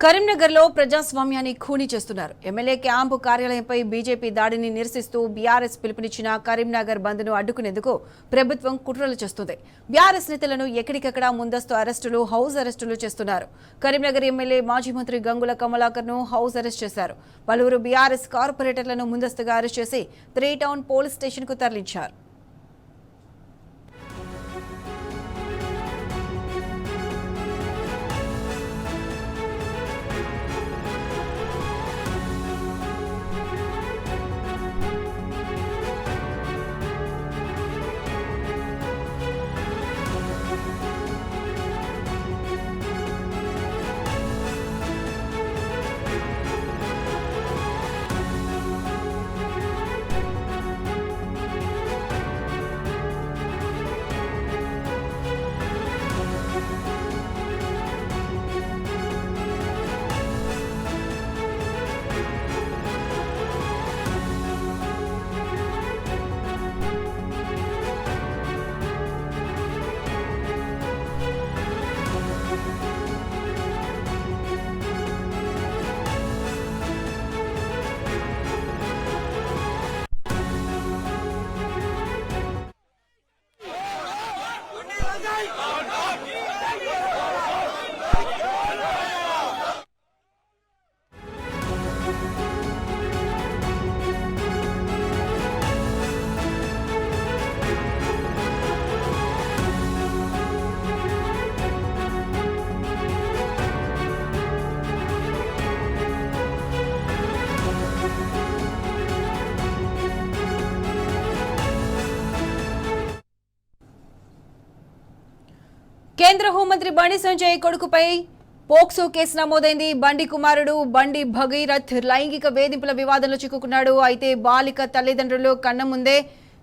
కరీంనగర్లో ప్రజాస్వామ్యాన్ని ఖూనీ చేస్తున్నారు. ఎమ్మెల్యే క్యాంపు కార్యాలయంపై బీజేపీ దాడిని నిరసిస్తూ బీఆర్ఎస్ పిలుపునిచ్చిన కరీంనగర్ బంద్ను అడ్డుకునేందుకు ప్రభుత్వం కుట్రలు చేస్తుంది. బీఆర్ఎస్ నేతలను ఎక్కడికక్కడ ముందస్తు అరెస్టులు, హౌస్ అరెస్టులు చేస్తున్నారు. కరీంనగర్ ఎమ్మెల్యే మాజీ మంత్రి గంగుల కమలాకర్ను హౌస్ అరెస్ట్ చేశారు. పలువురు బీఆర్ఎస్ కార్పొరేటర్లను ముందస్తుగా అరెస్ట్ చేసి 3 టౌన్ పోలీస్ స్టేషన్కు తరలించారు. కేంద్ర హోంమంత్రి బండి సంజయ్ కొడుకుపై పోక్సో కేసు నమోదైంది. బండి కుమారుడు బండి భగీరథ్ లైంగిక వేధింపుల వివాదంలో చిక్కుకున్నాడు. అయితే బాలిక తల్లిదండ్రులు కన్న ముందే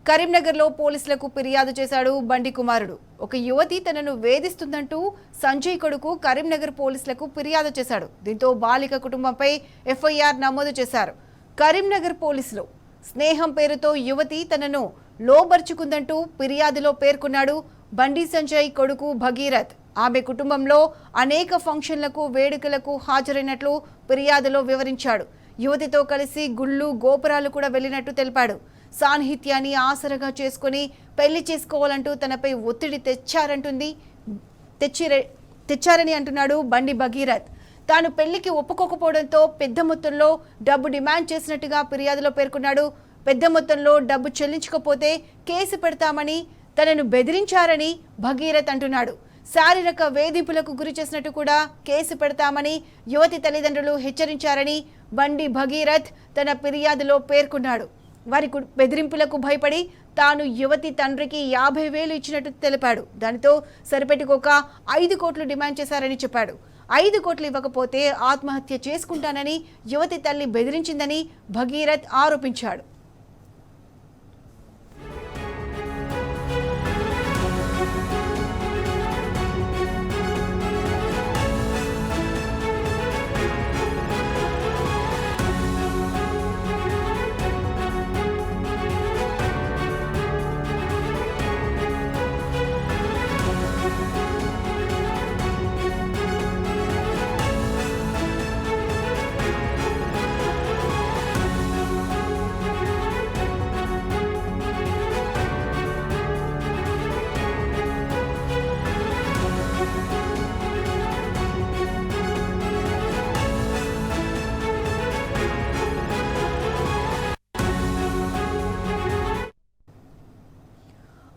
కరీంనగర్లో పోలీసులకు ఫిర్యాదు చేశాడు బండి కుమారుడు. ఒక యువతి తనను వేధిస్తుందంటూ సంజయ్ కొడుకు కరీంనగర్ పోలీసులకు ఫిర్యాదు చేశాడు. దీంతో బాలిక కుటుంబంపై ఎఫ్ఐఆర్ నమోదు చేశారు. కరీంనగర్ పోలీసులు స్నేహం పేరుతో యువతి తనను లోబర్చుకుందంటూ ఫిర్యాదులో పేర్కొన్నాడు బండి సంజయ్ కొడుకు భగీరథ్. ఆమె కుటుంబంలో అనేక ఫంక్షన్లకు, వేడుకలకు హాజరైనట్లు ఫిర్యాదులో వివరించాడు. యువతితో కలిసి గుళ్ళు, గోపురాలు కూడా వెళ్లినట్టు తెలిపాడు. సాన్నిహిత్యాన్ని ఆసరగా చేసుకుని పెళ్లి చేసుకోవాలంటూ తనపై ఒత్తిడి తెచ్చారని అంటున్నాడు బండి భగీరథ్. తాను పెళ్లికి ఒప్పుకోకపోవడంతో పెద్ద మొత్తంలో డబ్బు డిమాండ్ చేసినట్టుగా ఫిర్యాదులో పేర్కొన్నాడు. పెద్ద మొత్తంలో డబ్బు చెల్లించకపోతే కేసు పెడతామని తనను బెదిరించారని భగీరథ్ అంటున్నాడు. శారీరక వేధింపులకు గురి చేసినట్టు కూడా కేసు పెడతామని యువతి తల్లిదండ్రులు హెచ్చరించారని బండి భగీరథ్ తన ఫిర్యాదులో పేర్కొన్నాడు. వారి బెదిరింపులకు భయపడి తాను యువతి తండ్రికి 50,000 ఇచ్చినట్టు తెలిపాడు. దానితో సరిపెట్టుకోక 5 కోట్లు డిమాండ్ చేశారని చెప్పాడు. 5 కోట్లు ఇవ్వకపోతే ఆత్మహత్య చేసుకుంటానని యువతి తల్లి బెదిరించిందని భగీరథ్ ఆరోపించాడు.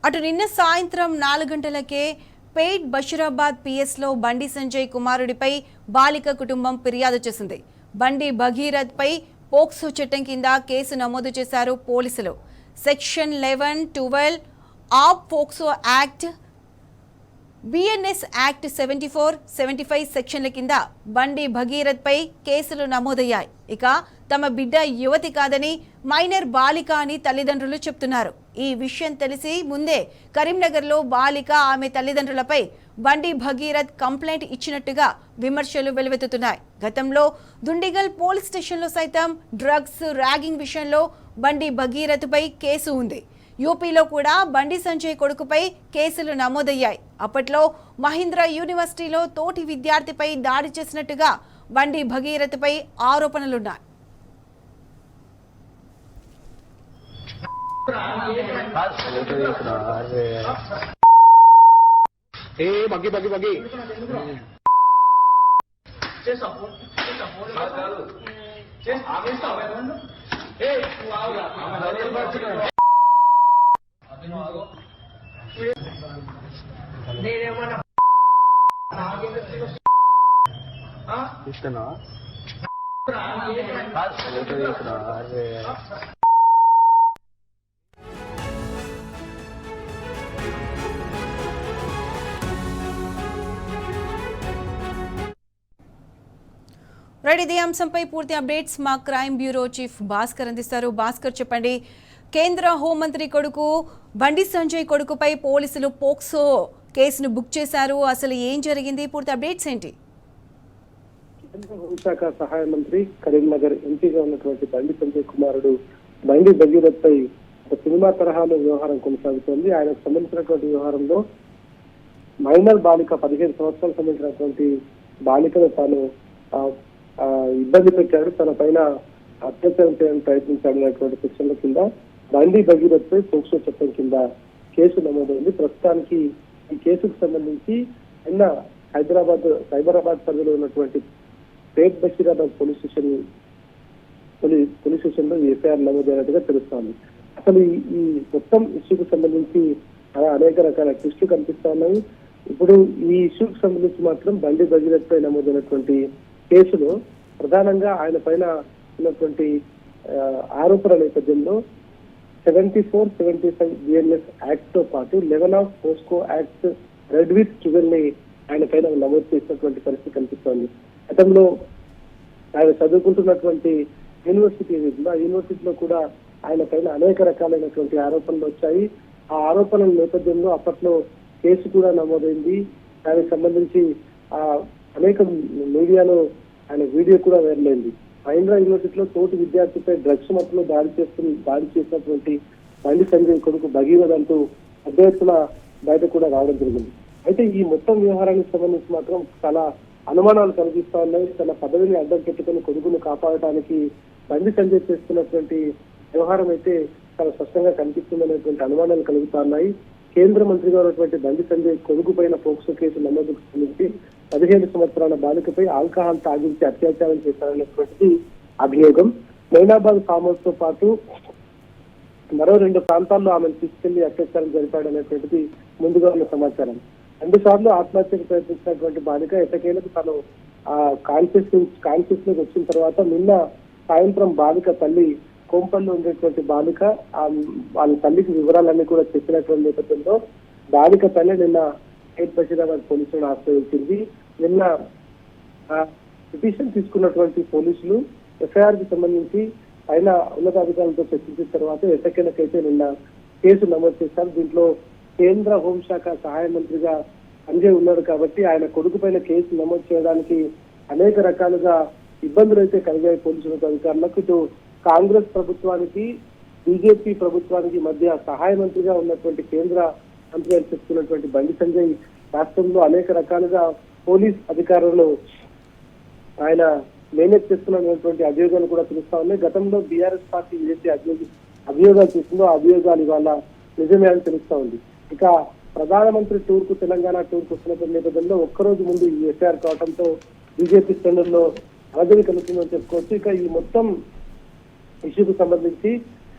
అటు నిన్న సాయంత్రం 4 గంటలకే పేట్ బషీరాబాద్ పిఎస్లో బండి సంజయ్ కుమారుడిపై బాలిక కుటుంబం ఫిర్యాదు చేసింది. బండి భగీరథ్ పై పోక్సో చట్టం కింద కేసు నమోదు చేశారు పోలీసులు. Section 11, 12 of POCSO act, BNS act 74, 75 సెక్షన్ల కింద బండి భగీరథ్ పై కేసులు నమోదయ్యాయి. ఇక తమ బిడ్డ యువతి కాదని మైనర్ బాలిక అని తల్లిదండ్రులు చెప్తున్నారు. ఈ విషయం తెలిసి ముందే కరీంనగర్లో బాలిక, ఆమె తల్లిదండ్రులపై బండి భగీరథ్ కంప్లైంట్ ఇచ్చినట్టుగా విమర్శలు వెలువెత్తుతున్నాయి. గతంలో దుండిగల్ పోలీస్ స్టేషన్లో సైతం డ్రగ్స్ ర్యాగింగ్ విషయంలో బండి భగీరథ్పై కేసు ఉంది. యూపీలో కూడా బండి సంజయ్ కొడుకుపై కేసులు నమోదయ్యాయి. అప్పట్లో మహీంద్రా యూనివర్సిటీలో తోటి విద్యార్థిపై దాడి చేసినట్టుగా బండి భగీరథపై ఆరోపణలున్నాయి. రైట్, ఇదే అంశంపై పూర్తి అప్డేట్స్ మా క్రైమ్ బ్యూరో చీఫ్ భాస్కర్ అందిస్తారు. భాస్కర్, చెప్పండి. కేంద్ర హోంమంత్రి కొడుకు బండి సంజయ్ కొడుకుపై పోలీసులు పోక్సో కేసును బుక్ చేశారు. అసలు ఏం జరిగింది? పూర్తి అప్డేట్స్ ఏంటి? కేంద్ర హోంశాఖ సహాయ మంత్రి, కరీంనగర్ ఎంపీగా ఉన్నటువంటి బండి సంజయ్ కుమారుడు బండి భగీరథ్ పై ఒక సినిమా తరహాలో వ్యవహారం కొనసాగుతోంది. ఆయనకు సంబంధించినటువంటి వ్యవహారంలో మైనర్ బాలిక 15 సంవత్సరాలకు సంబంధించినటువంటి బాలికను తాను ఇబ్బంది పెట్టాడు, తన పైన అత్యాచారం చేయడానికి ప్రయత్నించాడు అనేటువంటి సెక్షన్ల కింద బండి భగీరథ్ పై పోక్సో చట్టం కింద కేసు నమోదైంది. ప్రస్తుతానికి ఈ కేసుకు సంబంధించి నిన్న సైబరాబాద్ పరిధిలో ఉన్నటువంటి పేట్ బషీరాబాద్ పోలీస్ స్టేషన్ లో ఎఫ్ఐఆర్ నమోదైనట్టుగా తెలుస్తోంది. అసలు ఈ మొత్తం ఇష్యూకు సంబంధించి అనేక రకాల ట్విస్టులు కనిపిస్తా ఉన్నాయి. ఇప్పుడు ఈ ఇష్యూకు సంబంధించి మాత్రం బండి భగీరథ్ పై నమోదైనటువంటి కేసులో ప్రధానంగా ఆయన పైన ఉన్నటువంటి ఆరోపణల నేపథ్యంలో 74, 75 బిఎన్ఎస్ యాక్ట్ తో పాటు 11 of POCSO act red with 12 ని ఆయన పైన నమోదు చేసినటువంటి పరిస్థితి కనిపిస్తోంది. గతంలో ఆయన చదువుకుంటున్నటువంటి యూనివర్సిటీ ఏదైతుందో ఆ యూనివర్సిటీలో కూడా ఆయన పైన అనేక రకాలైనటువంటి ఆరోపణలు వచ్చాయి. ఆ ఆరోపణల నేపథ్యంలో అప్పట్లో కేసు కూడా నమోదైంది. దానికి సంబంధించి అనేక మీడియాలో ఆయన వీడియో కూడా వైరలైంది. మహీంద్రా యూనివర్సిటీలో తోటి విద్యార్థిపై డ్రగ్స్ మత్తులో దాడి చేసినటువంటి బండి సంజయ్ కొడుకు భగీరథ్ అంటూ పెద్ద ఎత్తున బయట కూడా రావడం జరిగింది. అయితే ఈ మొత్తం వ్యవహారానికి సంబంధించి మాత్రం చాలా అనుమానాలు కనిపిస్తా ఉన్నాయి. తన పదవిని అడ్డం పెట్టుకుని కొడుకును కాపాడటానికి బండి సంజయ్ చేస్తున్నటువంటి వ్యవహారం అయితే చాలా స్పష్టంగా కనిపిస్తుందనేటువంటి అనుమానాలు కలుగుతా ఉన్నాయి. కేంద్ర మంత్రిగా ఉన్నటువంటి బండి సంజయ్ కొడుకు పైన పోక్సో కేసు నమోదుకు సంబంధించి 15 సంవత్సరాల బాలికపై ఆల్కహాల్ తాగించి అత్యాచారం చేశారనేటువంటిది అభియోగం. మైనాబాద్ ఫామ్ హౌస్ తో పాటు మరో 2 ప్రాంతాల్లో ఆమెను తీసుకెళ్లి అత్యాచారం జరిపాడనేటువంటిది ముందుగా ఉన్న సమాచారం. 2 సార్లు ఆత్మహత్యకు ప్రయత్నించినటువంటి బాలిక ఎట్టకేలకు తను కాన్షియస్ లోకి వచ్చిన తర్వాత నిన్న సాయంత్రం బాలిక తల్లి కోంపల్లో ఉండేటువంటి బాలిక వాళ్ళ తల్లికి వివరాలన్నీ కూడా చెప్పినటువంటి నేపథ్యంలో బాలిక తల్లి నిన్న పేట్ బషీరాబాద్ పోలీసులను ఆశ్రయించింది. నిన్న పిటిషన్ తీసుకున్నటువంటి పోలీసులు ఎఫ్ఐఆర్ కి సంబంధించి పైన ఉన్నతాధికారులతో చర్చించిన తర్వాత ఎట్టకేలకైతే నిన్న కేసు నమోదు చేశారు. దీంట్లో కేంద్ర హోంశాఖ సహాయ మంత్రిగా సంజయ్ ఉన్నాడు కాబట్టి ఆయన కొడుకు పైన కేసు నమోదు చేయడానికి అనేక రకాలుగా ఇబ్బందులు అయితే కలిగాయి పోలీసులకు, అధికారులకు. ఇటు కాంగ్రెస్ ప్రభుత్వానికి, బీజేపీ ప్రభుత్వానికి మధ్య సహాయ మంత్రిగా ఉన్నటువంటి కేంద్ర మంత్రి అని చెప్తున్నటువంటి బండి సంజయ్ రాష్ట్రంలో అనేక రకాలుగా పోలీస్ అధికారులను ఆయన మేనేజ్ చేస్తున్నటువంటి అభియోగాలు కూడా తెలుస్తా ఉన్నాయి. గతంలో బీఆర్ఎస్ పార్టీ ఏదైతే అభియోగాలు చేసిందో ఆ అభియోగాలు ఇవాళ నిజమే అని తెలుస్తా ఉంది. ఇక ప్రధానమంత్రి తెలంగాణ టూర్కు వస్తున్నటువంటి నేపథ్యంలో ఒక్కరోజు ముందు ఈ ఎఫ్ఐఆర్ కావడంతో బీజేపీ శ్రేణుల్లో అలజడి కలుగుతుందని చెప్పుకోవచ్చు. ఇక ఈ మొత్తం ఇష్యూకు సంబంధించి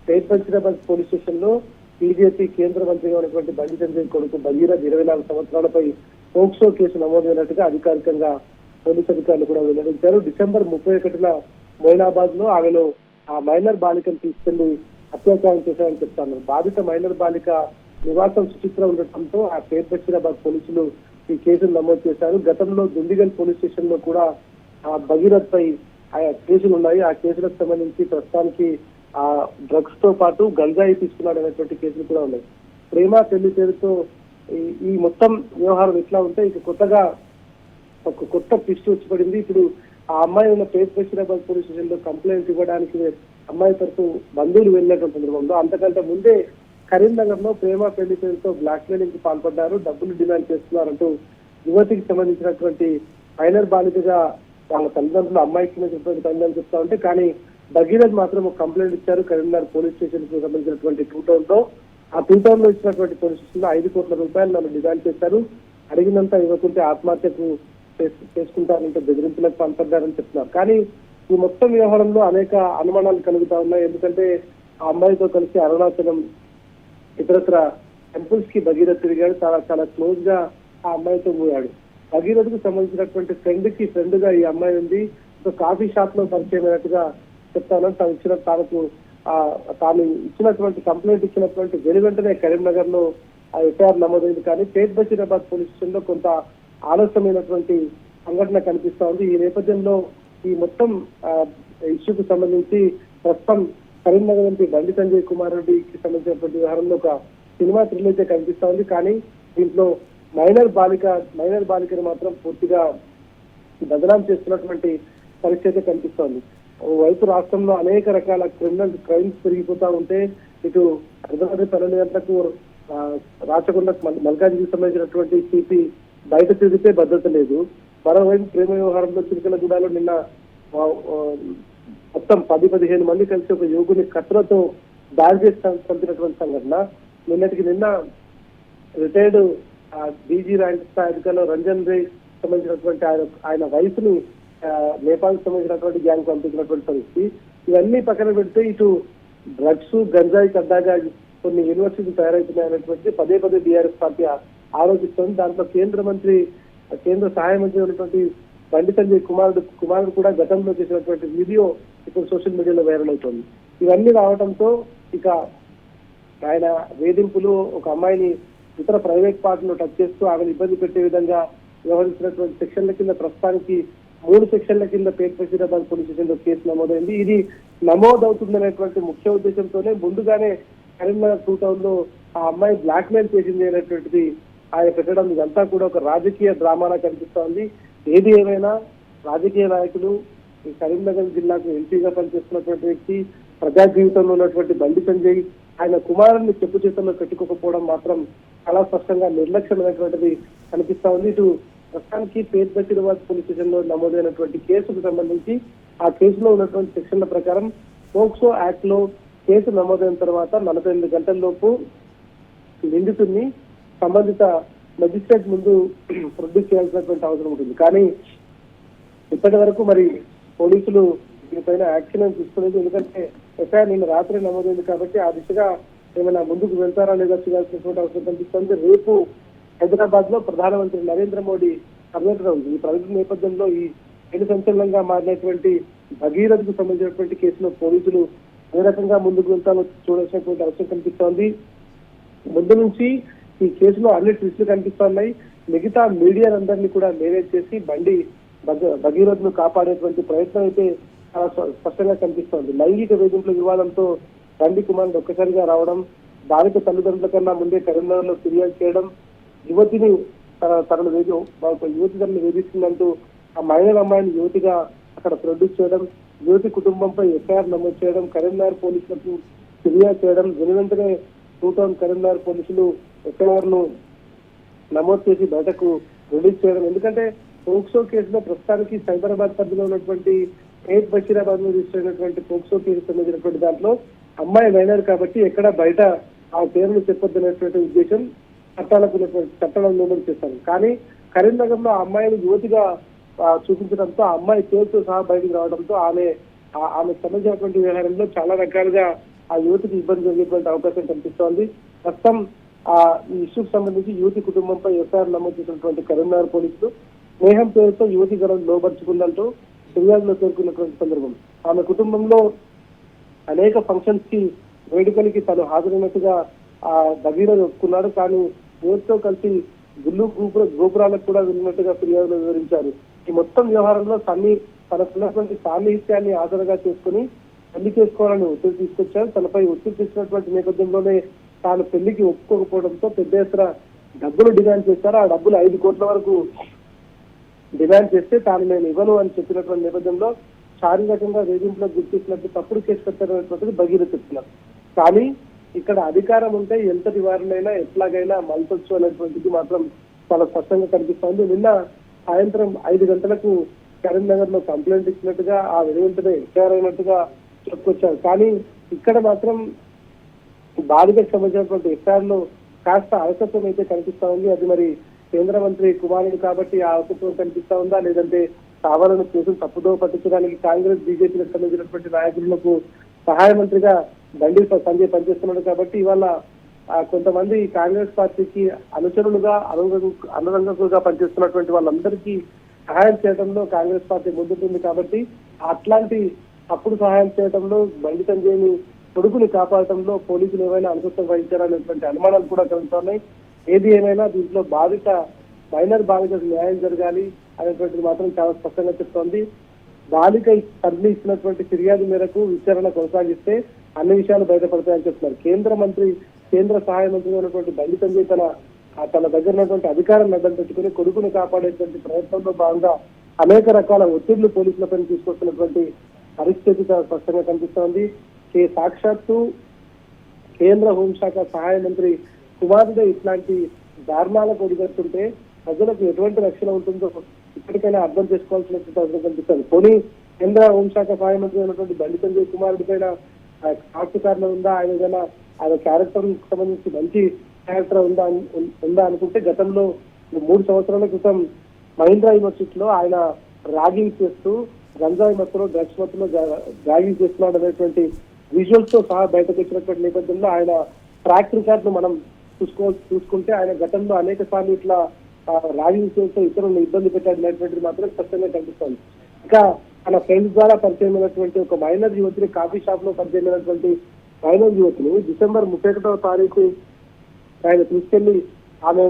పేట్ బషీరాబాద్ పోలీస్ స్టేషన్ లో బీజేపీ కేంద్ర మంత్రిగా ఉన్నటువంటి బండి సంజయ్ కొడుకు భగీరథ్ 24 సంవత్సరాలపై పోక్సో కేసు నమోదైనట్టుగా అధికారికంగా పోలీసు అధికారులు కూడా వెల్లడించారు. డిసెంబర్ 31న మొయినాబాద్ లో ఆమెను ఆ మైనర్ బాలికను తీసుకెళ్లి అత్యాచారం చేశారని చెప్తాను. బాధిత మైనర్ బాలిక నివాసం సుచిత్ర ఉండటంతో ఆ పేట్ బషీరాబాద్ పోలీసులు ఈ కేసును నమోదు చేశారు. గతంలో దుండిగల్ పోలీస్ స్టేషన్ లో కూడా ఆ భగీరథ్ పై ఆయా కేసులు ఉన్నాయి. ఆ కేసులకు సంబంధించి ప్రస్తుతానికి ఆ డ్రగ్స్ తో పాటు గంజాయి తీసుకున్నాడు అనేటువంటి కేసులు కూడా ఉన్నాయి. ప్రేమ పెళ్లి పేరుతో ఈ మొత్తం వ్యవహారం ఎట్లా ఉంటే ఇక కొత్తగా ఒక కొత్త ట్విస్ట్ వచ్చి పడింది. ఇప్పుడు ఆ అమ్మాయి ఉన్న పేట్ బషీరాబాద్ పోలీస్ స్టేషన్ లో కంప్లైంట్ ఇవ్వడానికి అమ్మాయి తరఫు బంధువులు వెళ్ళినటువంటి సందర్భంలో అంతకంటే ముందే కరీంనగర్ లో ప్రేమ పెళ్లి పేరుతో బ్లాక్ మెయిలింగ్ కి పాల్పడ్డారు, డబ్బులు డిమాండ్ చేస్తున్నారంటూ యువతికి సంబంధించినటువంటి మైనర్ బాలికగా వాళ్ళ తల్లిదండ్రులు అమ్మాయికి చెప్పినటువంటి తల్లిదండ్రులు చెప్తా ఉంటే, కానీ భగీరథ్ మాత్రం ఒక కంప్లైంట్ ఇచ్చారు కరీంనగర్ పోలీస్ స్టేషన్ కు సంబంధించినటువంటి 2 టౌన్ లో. ఆ 2 టౌన్ లో ఇచ్చినటువంటి పోలీస్ స్టేషన్ లో 5 కోట్ల రూపాయలు నన్ను డిమాండ్ చేశారు, అడిగినంత ఇవ్వకుంటే ఆత్మహత్యకు చేసుకుంటారంటే బెదిరింపులకు పాల్పడ్డారని చెప్తున్నారు. కానీ ఈ మొత్తం వ్యవహారంలో అనేక అనుమానాలు కలుగుతా ఉన్నాయి. ఎందుకంటే ఆ అమ్మాయితో కలిసి అరుణాచలం ఇతరత్ర టెంపుల్స్ కి భగీరథ్ తిరిగాడు, చాలా చాలా క్లోజ్ గా ఆ అమ్మాయితో పోయాడు. భగీరథ్ కు సంబంధించినటువంటి ఫ్రెండ్ గా ఈ అమ్మాయి ఉంది. ఒక కాఫీ షాప్ లో పరిచయం అయినట్టుగా చెప్తాను. తాను ఇచ్చినటువంటి కంప్లైంట్ ఇచ్చినటువంటి వెంటనే కరీంనగర్ లో ఆ ఎఫ్ఐఆర్ నమోదైంది. కానీ పేట్ బషీరాబాద్ పోలీస్ స్టేషన్ లో కొంత ఆలస్యమైనటువంటి సంఘటన కనిపిస్తా ఉంది. ఈ నేపథ్యంలో ఈ మొత్తం ఇష్యూకు సంబంధించి ప్రస్తుతం కరీంనగర్ ఎంపీ బండి సంజయ్ కుమార్ రెడ్డికి సంబంధించినటువంటి వ్యవహారంలో ఒక సినిమా థ్రిల్ అయితే కనిపిస్తా ఉంది. కానీ దీంట్లో మైనర్ బాలికను మాత్రం పూర్తిగా బదనాం చేస్తున్నటువంటి పరిస్థితి కనిపిస్తోంది. ఓవైపు రాష్ట్రంలో అనేక రకాల క్రైమ్స్ పెరిగిపోతా ఉంటే, ఇటు అర్ధరాత్రి 12 గంటలకు రాచకొండ మల్కాజికి సంబంధించినటువంటి సిపి బయట తిరిగితే భద్రత లేదు. మరోవైపు ప్రేమ వ్యవహారంలో చిలకలగూడలో నిన్న మొత్తం 10-15 మంది కలిసి ఒక యువకుని కత్తులతో దాడి చేసి చంపినటువంటి సంఘటన. నిన్న రిటైర్డ్ డీజీ ర్యాంక్ స్థాయి అధికారులు రంజన్ రే సంబంధించినటువంటి ఆయన వయసుని నేపాల్ సంబంధించినటువంటి గ్యాంగ్ పంపించినటువంటి పరిస్థితి. ఇవన్నీ పక్కన పెడితే ఇటు డ్రగ్స్ గంజాయి కడ్డాగా కొన్ని యూనివర్సిటీలు తయారవుతున్నాయనేటువంటి పదే బీఆర్ఎస్ పార్టీ ఆరోపిస్తోంది. దాంట్లో కేంద్ర సహాయ మంత్రి ఉన్నటువంటి బండి సంజయ్ కుమారుడు కూడా గతంలో చేసినటువంటి వీడియో ఇప్పుడు సోషల్ మీడియాలో వైరల్ అవుతోంది. ఇవన్నీ రావడంతో ఇక ఆయన వేధింపులు, ఒక అమ్మాయిని ఇతర ప్రైవేట్ పార్టీలో టచ్ చేస్తూ ఆమెను ఇబ్బంది పెట్టే విధంగా వ్యవహరించినటువంటి సెక్షన్ల కింద ప్రస్తుతానికి 3 సెక్షన్ల కింద పేట్ బషీరాబాద్ పోలీస్ స్టేషన్ లో కేసు నమోదైంది. ఇది నమోదవుతుందనేటువంటి ముఖ్య ఉద్దేశంతోనే ముందుగానే కరీంనగర్ 2 టౌన్ లో ఆ అమ్మాయి బ్లాక్ మెయిల్ చేసింది అనేటువంటిది ఆయన పెట్టడం, ఇదంతా కూడా ఒక రాజకీయ డ్రామాలా కనిపిస్తోంది. ఏది ఏమైనా రాజకీయ నాయకులు, ఈ కరీంనగర్ జిల్లాకు ఎంపీగా పనిచేస్తున్నటువంటి వ్యక్తి, ప్రజా జీవితంలో ఉన్నటువంటి బండి సంజయ్ ఆయన కుమారుని చెప్పు చేతుల్లో పెట్టుకోకపోవడం మాత్రం చాలా స్పష్టంగా నిర్లక్ష్యమైనటువంటిది కనిపిస్తా ఉంది. ఇటు ప్రస్తుతానికి పేట్ బషీరాబాద్ పోలీస్ స్టేషన్ లో నమోదైనటువంటి కేసుకు సంబంధించి ఆ కేసులో ఉన్నటువంటి సెక్షన్ల ప్రకారం పోక్సో యాక్ట్ లో కేసు నమోదైన తర్వాత 48 గంటల్లోపు నిందితుడిని సంబంధిత మెజిస్ట్రేట్ ముందు ప్రొడ్యూస్ చేయాల్సినటువంటి అవసరం ఉంటుంది. కానీ ఇప్పటి వరకు మరి పోలీసులు దీనిపైన యాక్షన్ తీసుకోలేదు. ఎందుకంటే ఎఫ్ఐఆర్ నిన్న రాత్రి నమోదైంది కాబట్టి ఆ దిశగా ఏమైనా ముందుకు వెళ్తారా లేదా చేయాల్సినటువంటి అవసరం కనిపిస్తుంది. రేపు హైదరాబాద్ లో ప్రధానమంత్రి నరేంద్ర మోడీ పర్యటన ఉంది. ఈ పర్యటన నేపథ్యంలో ఈ ఏడు సంచలనంగా మారినటువంటి భగీరథ్ కు సంబంధించినటువంటి కేసులో పోలీసులు ఏ రకంగా ముందుకు వెళ్తామో చూడాల్సినటువంటి అవసరం కనిపిస్తోంది. ముందు నుంచి ఈ కేసులో అన్ని ట్విస్టులు కనిపిస్తున్నాయి. మిగతా మీడియాలందరినీ కూడా మేనేజ్ చేసి భగీరథ్ ను కాపాడేటువంటి ప్రయత్నం అయితే చాలా స్పష్టంగా కనిపిస్తోంది. లైంగిక వేధింపుల వివాదంతో బండి కుమారుడు ఒక్కసారిగా రావడం, బాధిత తల్లిదండ్రుల కన్నా ముందే కరీంనగర్ లో ఫిర్యాదు చేయడం, యువతిని తనను వేధిస్తుందంటూ ఆ మైనర్ అమ్మాయిని యువతిగా అక్కడ ప్రొడ్యూస్ చేయడం, యువతి కుటుంబంపై ఎఫ్ఐఆర్ నమోదు చేయడం, కరీంనగర్ పోలీసులకు ఫిర్యాదు చేయడం, వెనువెంటనే 2 టౌన్ కరీంనగర్ పోలీసులు ఎఫ్ఐఆర్ ను నమోదు చేసి బయటకు రిలీజ్ చేయడం. ఎందుకంటే పోక్సో కేసులో ప్రస్తుతానికి సైబరాబాద్ పరిధిలో ఉన్నటువంటి పేట్ బషీరాబాద్ లో రిజిస్టర్ అయినటువంటి పోక్సో కేసు సంబంధించినటువంటి దాంట్లో అమ్మాయి మైనర్ కాబట్టి ఎక్కడ బయట ఆ పేరును చెప్పొద్దనేటువంటి ఉద్దేశం చట్టాలను నమోదు చేశారు. కానీ కరీంనగర్ లో ఆ అమ్మాయిని యువతిగా చూపించడంతో ఆ అమ్మాయి పేరుతో సహా బయటకు రావడంతో ఆమె సంబంధించినటువంటి వ్యవహారంలో చాలా రకాలుగా ఆ యువతికి ఇబ్బంది జరిగేటువంటి అవకాశం కనిపిస్తోంది. ప్రస్తుతం ఈ ఇష్యూకి సంబంధించి యువతి కుటుంబంపై ఎఫ్ఐఆర్ నమోదు చేసినటువంటి కరీంనగర్ పోలీసులు స్నేహం పేరుతో యువతి గడవను లోపరుచుకుందంటూ ఫిర్యాదులో పేర్కొన్నటువంటి సందర్భం. ఆమె కుటుంబంలో అనేక ఫంక్షన్స్ కి వేడుకలకి తను హాజరైనట్టుగా భగీరథ్ ఒప్పుకున్నాడు. కానీ యువతితో కలిసి గుళ్ళు గోపురాలకు కూడా వెళ్ళినట్టుగా ఫిర్యాదులో వివరించారు. ఈ మొత్తం వ్యవహారంలో తనకున్నటువంటి సాన్నిహిత్యాన్ని ఆధారంగా చేసుకుని పెళ్లి చేసుకోవాలని ఒత్తిడి తీసుకొచ్చారు. తనపై ఒత్తిడి తెచ్చినటువంటి నేపథ్యంలోనే తాను పెళ్లికి ఒప్పుకోకపోవడంతో పెద్ద ఎత్తున డబ్బులు డిమాండ్ చేశారు. ఆ డబ్బులు 5 కోట్ల వరకు డిమాండ్ చేస్తే తాను నేను ఇవ్వను అని చెప్పినటువంటి నేపథ్యంలో శారీరకంగా వేధింపులకు గుర్తించినట్టు తప్పుడు కేసు పెట్టారనేటువంటిది భగీరథ్ చెప్తున్నారు. కానీ ఇక్కడ అధికారం ఉంటే ఎంతటి వారినైనా ఎట్లాగైనా మలచొచ్చు అనేటువంటిది మాత్రం చాలా స్పష్టంగా కనిపిస్తోంది. నిన్న సాయంత్రం 5 గంటలకు కరీంనగర్ లో కంప్లైంట్ ఇచ్చినట్టుగా ఆ వెనువెంటనే ఎఫ్ఐఆర్ అయినట్టుగా చెప్పుకొచ్చారు. కానీ ఇక్కడ మాత్రం బాలికకు సంబంధించినటువంటి ఎఫ్ఐఆర్ లో కాస్త అలసత్వం అయితే కనిపిస్తా ఉంది. అది మరి కేంద్ర మంత్రి కుమారుడు కాబట్టి ఆ అలసత్వం కనిపిస్తా ఉందా, లేదంటే కావాలని కేసులు తప్పుదో పట్టించడానికి కాంగ్రెస్ బీజేపీలకు సంబంధించినటువంటి నాయకులకు సహాయ మంత్రిగా బండి సంజయ్ పనిచేస్తున్నాడు కాబట్టి ఇవాళ కొంతమంది కాంగ్రెస్ పార్టీకి అనుచరులుగా అనురంగకులుగా పనిచేస్తున్నటువంటి వాళ్ళందరికీ సహాయం చేయడంలో కాంగ్రెస్ పార్టీ ముందుంటుంది కాబట్టి అట్లాంటి అప్పుడు సహాయం చేయడంలో బండి సంజయ్ని కొడుకుని కాపాడటంలో పోలీసులు ఏమైనా అనుకూలం వహించారనేటువంటి అనుమానాలు కూడా కలుగుతున్నాయి. ఏది ఏమైనా దీంట్లో మైనర్ బాలికకు న్యాయం జరగాలి అనేటువంటిది మాత్రం చాలా స్పష్టంగా చెప్తోంది. బాలిక తల్లి ఇచ్చినటువంటి ఫిర్యాదు మేరకు విచారణ కొనసాగిస్తే అన్ని విషయాలు బయటపడతాయని చెప్తున్నారు. కేంద్ర సహాయ మంత్రిగా ఉన్నటువంటి బండి సంజయ్ తన దగ్గర ఉన్నటువంటి అధికారం అడ్డం పెట్టుకుని కొడుకుని కాపాడేటువంటి ప్రయత్నంలో భాగంగా అనేక రకాల ఒత్తిళ్లు పోలీసులపై తీసుకొస్తున్నటువంటి పరిస్థితి చాలా స్పష్టంగా కనిపిస్తోంది. సాక్షాత్తు కేంద్ర హోంశాఖ సహాయ మంత్రి కుమారుడే ఇట్లాంటి దారుణాలకు ఒడిగడుతుంటే ప్రజలకు ఎటువంటి రక్షణ ఉంటుందో ఇప్పటికైనా అర్థం చేసుకోవాల్సినటువంటి అవసరం కనిపిస్తుంది. పోనీ కేంద్ర హోంశాఖ సహాయ మంత్రి అయినటువంటి బండి సంజయ్ కుమారుడి పైన సాక్షికారణ ఉందా, ఆయన క్యారెక్టర్ సంబంధించి మంచి క్యారెక్టర్ ఉందా అనుకుంటే గతంలో 3 సంవత్సరాల క్రితం మహీంద్రా యూనివర్సిటీలో ఆయన ర్యాగింగ్ చేస్తూ గంజాయి మత్తులో డ్రగ్స్ మత్తులో ర్యాగింగ్ చేస్తున్నాడు అనేటువంటి విజువల్స్ తో సహా బయటకు వచ్చినటువంటి నేపథ్యంలో ఆయన ట్రాక్ రికార్డ్ ను మనం చూసుకుంటే ఆయన గతంలో అనేక సార్లు ఇట్లా ర్యాగింగ్ చేస్తూ ఇతరులను ఇబ్బంది పెట్టాడనేటువంటిది మాత్రం స్పష్టంగా కనిపిస్తుంది. ఇంకా తన ఫ్రెండ్స్ ద్వారా పరిచయమైనటువంటి ఒక మైనర్ యువతిని కాఫీ షాప్ లో పరిచయమైనటువంటి మైనర్ యువతిని డిసెంబర్ 31వ తారీఖు ఆయన తీసుకెళ్లి ఆమె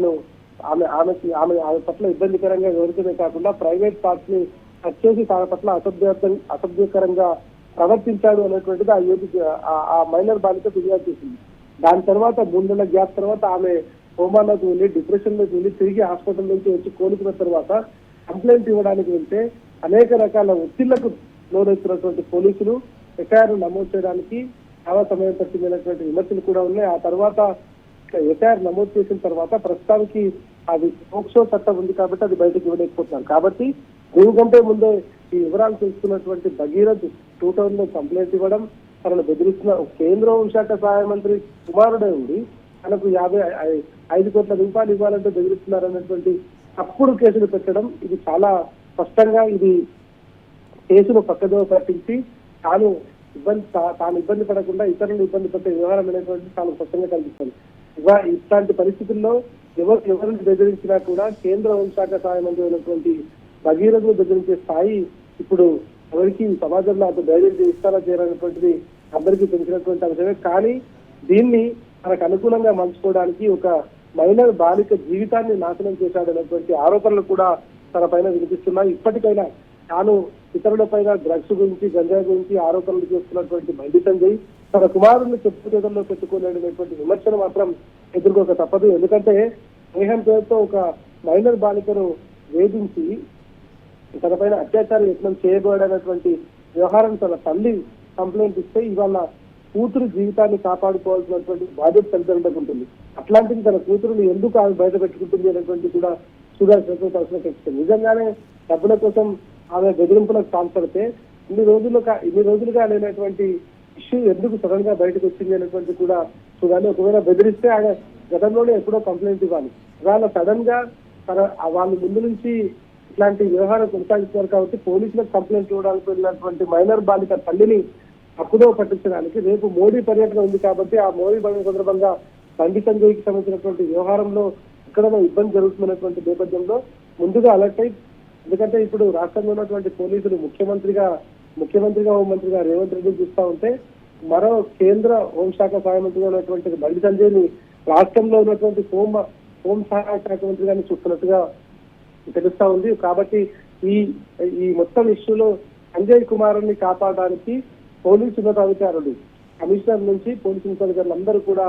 పట్ల ఇబ్బందికరంగా వివరించడమే కాకుండా ప్రైవేట్ పార్ట్స్ ని టచ్ చేసి తన పట్ల అసభ్యకరంగా ప్రవర్తించాడు అనేటువంటిది ఆ యువతి ఆ మైనర్ బాలిక ఫిర్యాదు చేసింది. దాని తర్వాత 3 నెలల గ్యాప్ తర్వాత ఆమె హోమాలోకి వెళ్ళి డిప్రెషన్ లోకి వెళ్ళి తిరిగి హాస్పిటల్ నుంచి వచ్చి కోలుకున్న తర్వాత కంప్లైంట్ ఇవ్వడానికి వెళ్తే అనేక రకాల ఒత్తిళ్లకు లోనవుతున్నటువంటి పోలీసులు ఎఫ్ఐఆర్ నమోదు చేయడానికి చాలా సమయం పట్టిందనేటువంటి విమర్శలు కూడా ఉన్నాయి. ఆ తర్వాత ఎఫ్ఐఆర్ నమోదు చేసిన తర్వాత ప్రస్తుతానికి అది పోక్సో చట్టం ఉంది కాబట్టి అది బయటకు ఇవ్వలేకపోతున్నారు. కాబట్టి దీనికంటే ముందే ఈ వివరాలు తెలుసుకున్నటువంటి భగీరథ్ 2000 లో కంప్లైంట్ ఇవ్వడం, తనను బెదిరిస్తున్న కేంద్ర హోంశాఖ సహాయ మంత్రి కుమారుడే ఉండి తనకు 5 కోట్ల రూపాయలు ఇవ్వాలంటే బెదిరిస్తున్నారనేటువంటి తప్పుడు కేసులు పెట్టడం, ఇది చాలా స్పష్టంగా ఇది కేసును పక్కదో పట్టించి తాను ఇబ్బంది పడకుండా ఇతరులను ఇబ్బంది పెట్టే వ్యవహారం అనేటువంటి చాలా స్పష్టంగా కనిపిస్తుంది. ఇట్లాంటి పరిస్థితుల్లో ఎవరిని బెదిరించినా కూడా కేంద్ర హోంశాఖ సహాయ మంత్రి అయినటువంటి భగీరథను బెదిరించే స్థాయి ఇప్పుడు ఎవరికి సమాజంలో అంత ధైర్యం ఇస్తారా చేయాలనేటువంటిది అందరికీ తెలిసినటువంటి అంశమే. కానీ దీన్ని తనకు అనుకూలంగా మలుచుకోవడానికి ఒక మైనర్ బాలిక జీవితాన్ని నాశనం చేశాడనేటువంటి ఆరోపణలు కూడా తన పైన వినిపిస్తున్నాయి. ఇప్పటికైనా తాను ఇతరుల పైన డ్రగ్స్ గురించి గంజాయి గురించి ఆరోపణలు చేస్తున్నటువంటి బండి సంజయ్ తన కుమారుడిని చెప్పుచేతల్లో పెట్టుకోలేనటువంటి విమర్శను మాత్రం ఎదుర్కోక తప్పదు. ఎందుకంటే స్నేహం పేరుతో ఒక మైనర్ బాలికను వేధించి తన పైన అత్యాచార యత్నం చేయబోడనటువంటి వ్యవహారం తన తల్లి కంప్లైంట్ ఇస్తే ఇవాళ కూతురు జీవితాన్ని కాపాడుకోవాల్సినటువంటి బాధ్యత తల్లిదండ్రులకు ఉంటుంది. అట్లాంటిది తన కూతురుని ఎందుకు ఆమె బయట పెట్టుకుంటుంది అనేటువంటి కూడా చూడాల్సినటువంటి అవసరం కనిపిస్తుంది. నిజంగానే డబ్బుల కోసం ఆమె బెదిరింపులకు పాల్పడితే ఇన్ని రోజులుగా లేనటువంటి ఇష్యూ ఎందుకు సడన్ గా బయటకు వచ్చింది అనేటువంటి కూడా చూడాలి. ఒకవేళ బెదిరిస్తే ఆయన గతంలోనే ఎప్పుడో కంప్లైంట్ ఇవ్వాలి. ఇవాళ సడన్ గా వాళ్ళు ముందు నుంచి ఇట్లాంటి వ్యవహారం కొనసాగిస్తున్నారు కాబట్టి పోలీసులకు కంప్లైంట్ ఇవ్వడానికి వెళ్ళినటువంటి మైనర్ బాలిక తల్లిని తప్పుదో పట్టించడానికి రేపు మోడీ పర్యటన ఉంది కాబట్టి ఆ మోడీ పర్యటన సందర్భంగా బండి సంజయ్కి సంబంధించినటువంటి వ్యవహారంలో ఎక్కడైనా ఇబ్బంది జరుగుతున్నటువంటి నేపథ్యంలో ముందుగా అలర్ట్ అయి, ఎందుకంటే ఇప్పుడు రాష్ట్రంలో ఉన్నటువంటి పోలీసులు ముఖ్యమంత్రిగా హోంమంత్రిగా రేవంత్ రెడ్డి చూస్తా ఉంటే మరో కేంద్ర హోంశాఖ సహాయ మంత్రిగా ఉన్నటువంటి బండి సంజయ్ ని రాష్ట్రంలో ఉన్నటువంటి హోం సహాయ శాఖ మంత్రిగాని చూస్తున్నట్టుగా తెలుస్తా ఉంది. కాబట్టి ఈ మొత్తం ఇష్యూలో సంజయ్ కుమార్ని కాపాడడానికి పోలీసు ఉన్నతాధికారులు కమిషనర్ నుంచి పోలీసు ఉన్నతాధికారులు అందరూ కూడా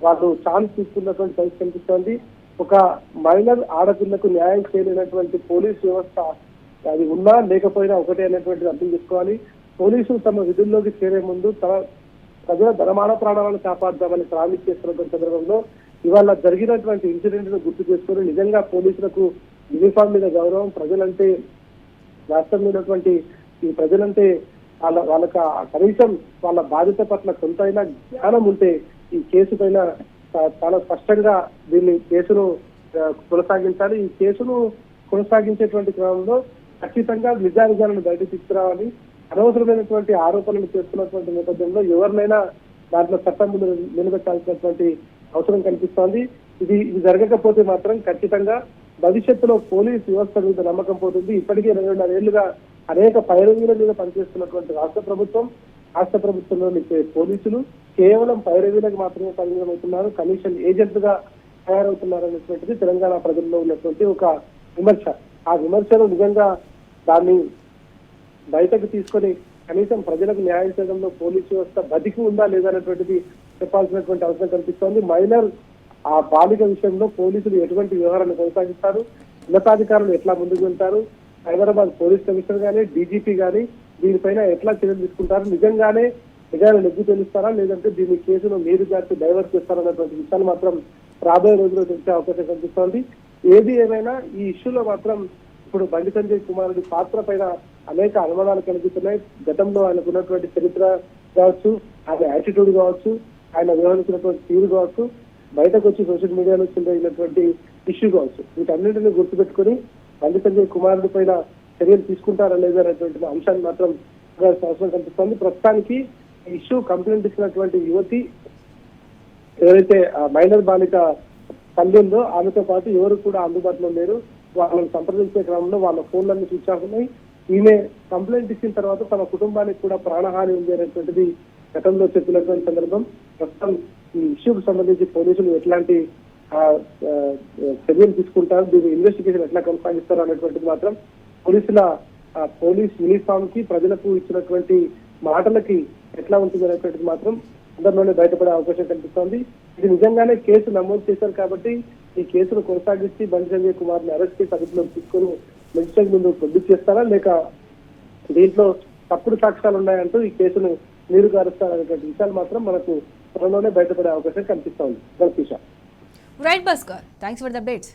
వాళ్ళు ఛాన్స్ తీసుకున్నటువంటి పరిస్థితి కనిపిస్తోంది. ఒక మైనర్ ఆడపిల్లకు న్యాయం చేయలేనటువంటి పోలీసు వ్యవస్థ అది ఉన్నా లేకపోయినా ఒకటే అనేటువంటిది అర్థం చేసుకోవాలి. పోలీసులు తమ విధుల్లోకి చేరే ముందు ప్రజల ధనమాన ప్రాణాలను కాపాడదామని ప్రామిస్ చేస్తున్నటువంటి సందర్భంలో ఇవాళ జరిగినటువంటి ఇన్సిడెంట్ ను గుర్తు చేసుకుని నిజంగా పోలీసులకు యూనిఫామ్ మీద గౌరవం, ప్రజలంటే రాష్ట్రంలో ఉన్నటువంటి ఈ ప్రజలంటే వాళ్ళకి కనీసం వాళ్ళ బాధ్యత పట్ల కొంతైనా జ్ఞానం ఉంటే ఈ కేసు పైన చాలా స్పష్టంగా దీన్ని కేసును కొనసాగించాలి. ఈ కేసును కొనసాగించేటువంటి క్రమంలో ఖచ్చితంగా నిజానిజాలను బయటకు తీసుకురావాలి. అనవసరమైనటువంటి ఆరోపణలు చేస్తున్నటువంటి నేపథ్యంలో ఎవరినైనా దాంట్లో చట్టం ముందు నిలబెట్టాల్సినటువంటి అవసరం కనిపిస్తోంది. ఇది జరగకపోతే మాత్రం ఖచ్చితంగా భవిష్యత్తులో పోలీస్ వ్యవస్థ మీద నమ్మకం పోతుంది. ఇప్పటికే 2.5 ఏళ్లుగా అనేక పైరవీల మీద పనిచేస్తున్నటువంటి రాష్ట్ర ప్రభుత్వంలోని పోలీసులు కేవలం పైరవీలకు మాత్రమే పరిమితమవుతున్నారు, కమిషన్ ఏజెంట్లుగా తయారవుతున్నారు అనేటువంటిది తెలంగాణ ప్రజల్లో ఉన్నటువంటి ఒక విమర్శ. ఆ విమర్శను నిజంగా దాన్ని బయటకు తీసుకొని కనీసం ప్రజలకు న్యాయం చేయడంలో పోలీసు వ్యవస్థ బతికి ఉందా లేదా అనేటువంటిది చెప్పాల్సినటువంటి అవసరం కనిపిస్తోంది. మైనర్ ఆ బాలిక విషయంలో పోలీసులు ఎటువంటి వ్యవహారాన్ని కొనసాగిస్తారు, ఉన్నతాధికారులు ఎట్లా ముందుకు వెళ్తారు, హైదరాబాద్ పోలీస్ కమిషనర్ గానీ డీజీపీ గానీ దీనిపైన ఎట్లా చర్యలు తీసుకుంటారు, నిజంగానే నిజాన్ని నెగ్గు తెలుస్తారా లేదంటే దీని కేసును మీరు జాతి డైవర్ట్ చేస్తారన్నటువంటి విషయాలు మాత్రం రాబోయే రోజుల్లో తెలిసే అవకాశం కనిపిస్తోంది. ఏది ఏమైనా ఈ ఇష్యూలో మాత్రం ఇప్పుడు బండి సంజయ్ కుమారుడి పాత్ర పైన అనేక అనుమానాలు కలుగుతున్నాయి. గతంలో ఆయనకు ఉన్నటువంటి చరిత్ర కావచ్చు, ఆయన యాటిట్యూడ్ కావచ్చు, ఆయన వ్యవహరించినటువంటి తీరు కావచ్చు, బయటకు వచ్చి సోషల్ మీడియాలో చెందినటువంటి ఇష్యూ కావచ్చు, వీటన్నింటినీ గుర్తుపెట్టుకుని బండి సంజయ్ కుమారుడి పైన చర్యలు తీసుకుంటారా లేదా అనేటువంటి అంశాన్ని మాత్రం అవసరం కనిపిస్తోంది. ప్రస్తుతానికి ఈ ఇష్యూ కంప్లైంట్ ఇచ్చినటువంటి యువతి ఎవరైతే మైనర్ బాలిక తల్లి ఉందో ఆమెతో పాటు ఎవరు కూడా అందుబాటులో లేరు. వాళ్ళని సంప్రదించే క్రమంలో వాళ్ళ ఫోన్లన్నీ స్విచ్ ఆఫ్ ఉన్నాయి. ఈమె కంప్లైంట్ ఇచ్చిన తర్వాత తమ కుటుంబానికి కూడా ప్రాణహాని ఉంది అనేటువంటిది గతంలో చెప్పినటువంటి సందర్భం. ప్రస్తుతం ఈ ఇష్యూకు సంబంధించి పోలీసులు ఎట్లాంటి చర్యలు తీసుకుంటారు, దీని ఇన్వెస్టిగేషన్ ఎట్లా కొనసాగిస్తారు అనేటువంటిది మాత్రం పోలీస్ యూనిఫామ్ కి ప్రజలకు ఇచ్చినటువంటి మాటలకి ఎట్లా ఉంటుంది అనేటువంటిది మాత్రం అందరిలోనే బయటపడే అవకాశం కనిపిస్తోంది. ఇది నిజంగానే కేసు నమోదు చేశారు కాబట్టి ఈ కేసును కొనసాగించి బండి సంజయ్ కుమార్ ని అరెస్ట్ చేసి అదుపులోకి తీసుకొని మెజిస్ట్రేట్ ముందు ప్రొడ్యూస్ చేస్తారా లేక దీంట్లో తప్పుడు సాక్ష్యాలు ఉన్నాయంటూ ఈ కేసును నీరు గారుస్తారనేటువంటి విషయాలు మాత్రం మనకు త్వరలోనే బయటపడే అవకాశం కనిపిస్తోంది. Right Bhaskar, thanks for the updates.